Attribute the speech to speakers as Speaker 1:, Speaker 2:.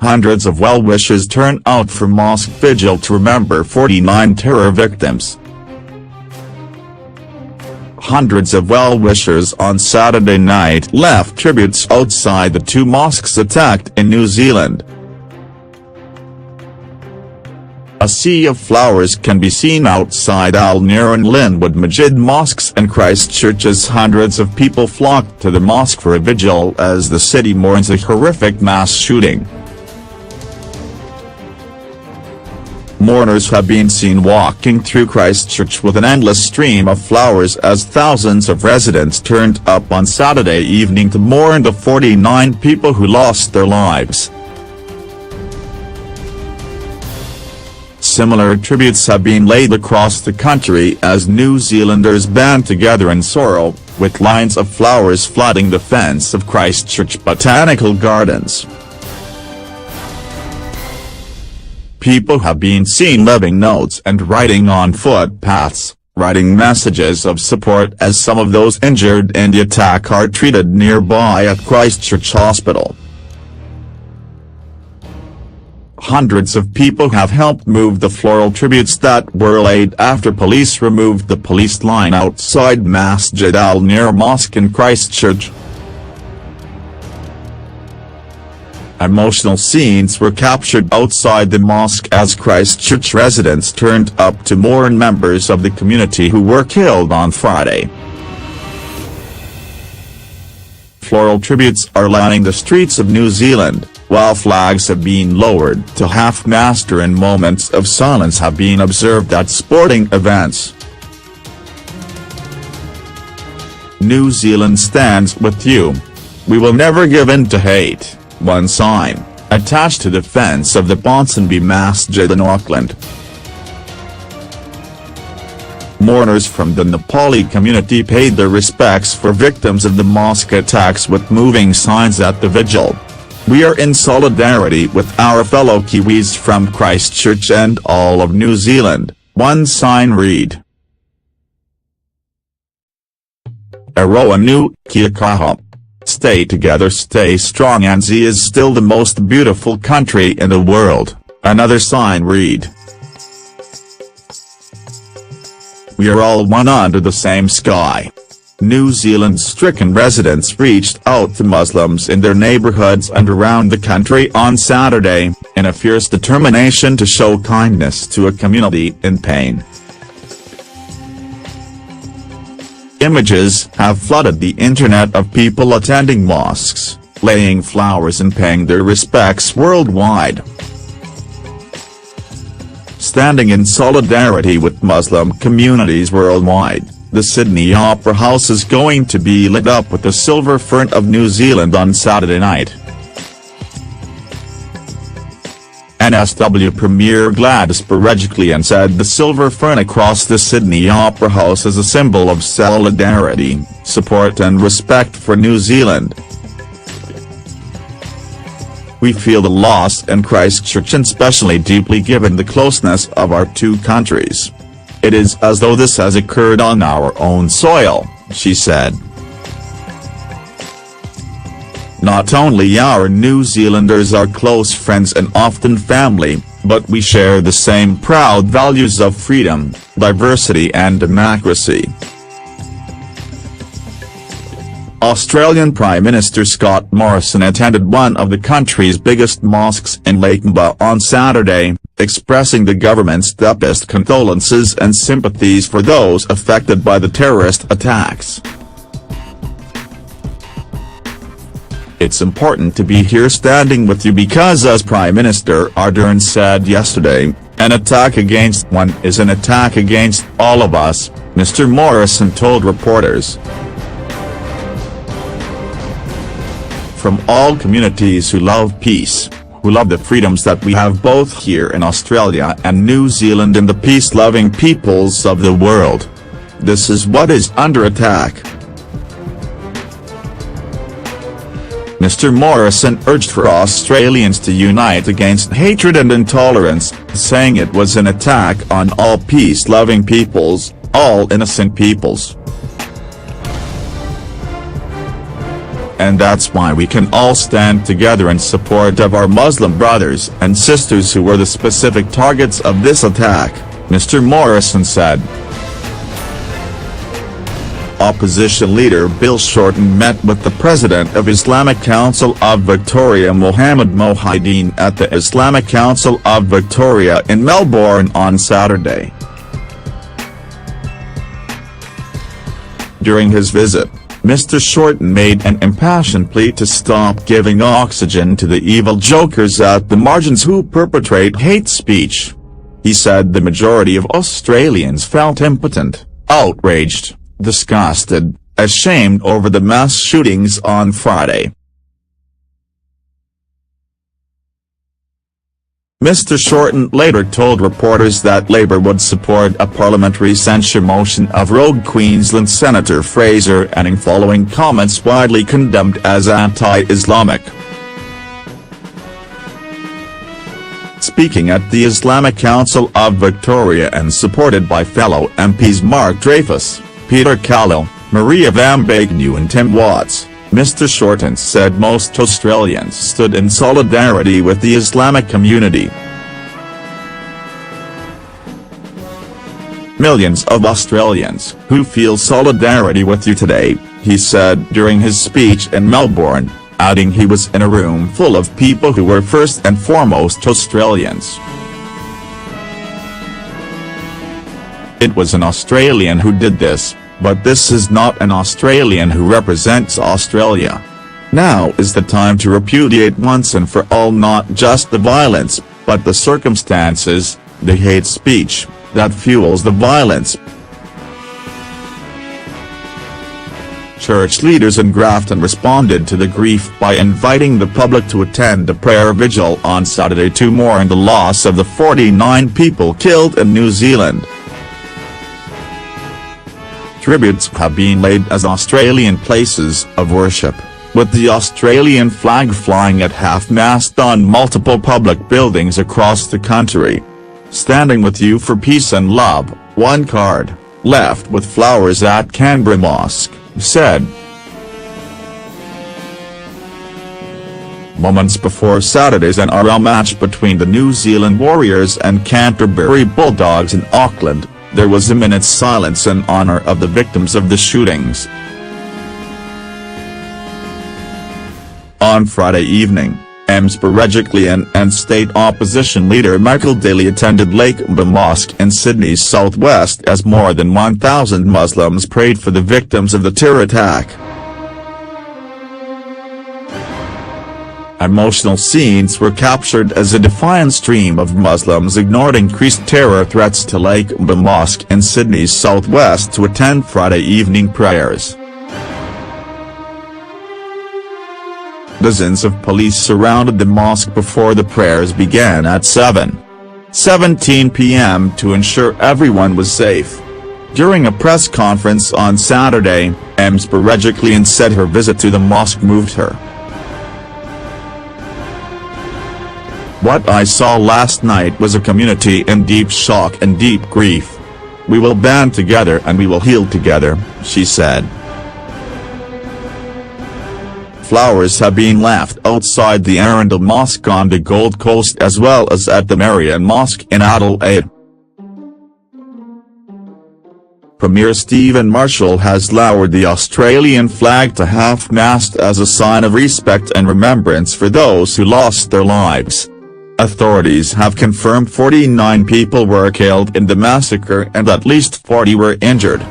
Speaker 1: Hundreds of well-wishers turn out for mosque vigil to remember 49 terror victims. Hundreds of well-wishers on Saturday night left tributes outside the two mosques attacked in New Zealand. A sea of flowers can be seen outside Al Nur and Linwood Masjid mosques and Christchurch as hundreds of people flocked to the mosque for a vigil as the city mourns a horrific mass shooting. Mourners have been seen walking through Christchurch with an endless stream of flowers as thousands of residents turned up on Saturday evening to mourn the 49 people who lost their lives. Similar tributes have been laid across the country as New Zealanders band together in sorrow, with lines of flowers flooding the fence of Christchurch Botanical Gardens. People have been seen leaving notes and writing on footpaths, writing messages of support as some of those injured in the attack are treated nearby at Christchurch Hospital. Hundreds of people have helped move the floral tributes that were laid after police removed the police line outside Masjid Al Nur Mosque in Christchurch. Emotional scenes were captured outside the mosque as Christchurch residents turned up to mourn members of the community who were killed on Friday. Floral tributes are lining the streets of New Zealand, while flags have been lowered to half-mast and moments of silence have been observed at sporting events. New Zealand stands with you. We will never give in to hate. One sign, attached to the fence of the Ponsonby Masjid in Auckland. Mourners from the Nepali community paid their respects for victims of the mosque attacks with moving signs at the vigil. We are in solidarity with our fellow Kiwis from Christchurch and all of New Zealand, one sign read. Aroa nu kia kaha. Stay together, stay strong, NZ is still the most beautiful country in the world, another sign read. We are all one under the same sky. New Zealand's stricken residents reached out to Muslims in their neighborhoods and around the country on Saturday, in a fierce determination to show kindness to a community in pain. Images have flooded the internet of people attending mosques, laying flowers and paying their respects worldwide. Standing in solidarity with Muslim communities worldwide, the Sydney Opera House is going to be lit up with the silver fern of New Zealand on Saturday night. NSW Premier Gladys Berejiklian said the silver fern across the Sydney Opera House is a symbol of solidarity, support and respect for New Zealand. We feel the loss in Christchurch and especially deeply given the closeness of our two countries. It is as though this has occurred on our own soil, she said. Not only are New Zealanders our close friends and often family, but we share the same proud values of freedom, diversity and democracy. Australian Prime Minister Scott Morrison attended one of the country's biggest mosques in Lakemba on Saturday, expressing the government's deepest condolences and sympathies for those affected by the terrorist attacks. It's important to be here standing with you because, as Prime Minister Ardern said yesterday, an attack against one is an attack against all of us, Mr. Morrison told reporters. From all communities who love peace, who love the freedoms that we have both here in Australia and New Zealand and the peace-loving peoples of the world. This is what is under attack. Mr. Morrison urged for Australians to unite against hatred and intolerance, saying it was an attack on all peace-loving peoples, all innocent peoples. and that's why we can all stand together in support of our Muslim brothers and sisters who were the specific targets of this attack, Mr. Morrison said. Opposition leader Bill Shorten met with the President of Islamic Council of Victoria Mohammed Mohideen at the Islamic Council of Victoria in Melbourne on Saturday. During his visit, Mr. Shorten made an impassioned plea to stop giving oxygen to the evil jokers at the margins who perpetrate hate speech. He said the majority of Australians felt impotent, outraged, disgusted, ashamed over the mass shootings on Friday. Mr. Shorten later told reporters that Labour would support a parliamentary censure motion of rogue Queensland Senator Fraser Anning following comments widely condemned as anti-Islamic. Speaking at the Islamic Council of Victoria and supported by fellow MPs Mark Dreyfus, Peter Callow, Maria Van Bagenu and Tim Watts, Mr. Shorten said most Australians stood in solidarity with the Islamic community. Millions of Australians who feel solidarity with you today, he said during his speech in Melbourne, adding he was in a room full of people who were first and foremost Australians. It was an Australian who did this, but this is not an Australian who represents Australia. Now is the time to repudiate once and for all not just the violence, but the circumstances, the hate speech, that fuels the violence. Church leaders in Grafton responded to the grief by inviting the public to attend a prayer vigil on Saturday to mourn the loss of the 49 people killed in New Zealand. Tributes have been laid as Australian places of worship, with the Australian flag flying at half-mast on multiple public buildings across the country. Standing with you for peace and love, one card, left with flowers at Canberra Mosque, said. Moments before Saturday's NRL match between the New Zealand Warriors and Canterbury Bulldogs in Auckland, there was a minute's silence in honour of the victims of the shootings. On Friday evening, Msparejiklian and state opposition leader Michael Daly attended Lakemba Mosque in Sydney's southwest as more than 1,000 Muslims prayed for the victims of the terror attack. Emotional scenes were captured as a defiant stream of Muslims ignored increased terror threats to Lakemba Mosque in Sydney's southwest to attend Friday evening prayers. Dozens of police surrounded the mosque before the prayers began at 7:17 p.m. to ensure everyone was safe. During a press conference on Saturday, Msparejiklian said her visit to the mosque moved her. What I saw last night was a community in deep shock and deep grief. We will band together and we will heal together, she said. Flowers have been left outside the Arundel Mosque on the Gold Coast as well as at the Marian Mosque in Adelaide. Premier Stephen Marshall has lowered the Australian flag to half-mast as a sign of respect and remembrance for those who lost their lives. Authorities have confirmed 49 people were killed in the massacre and at least 40 were injured.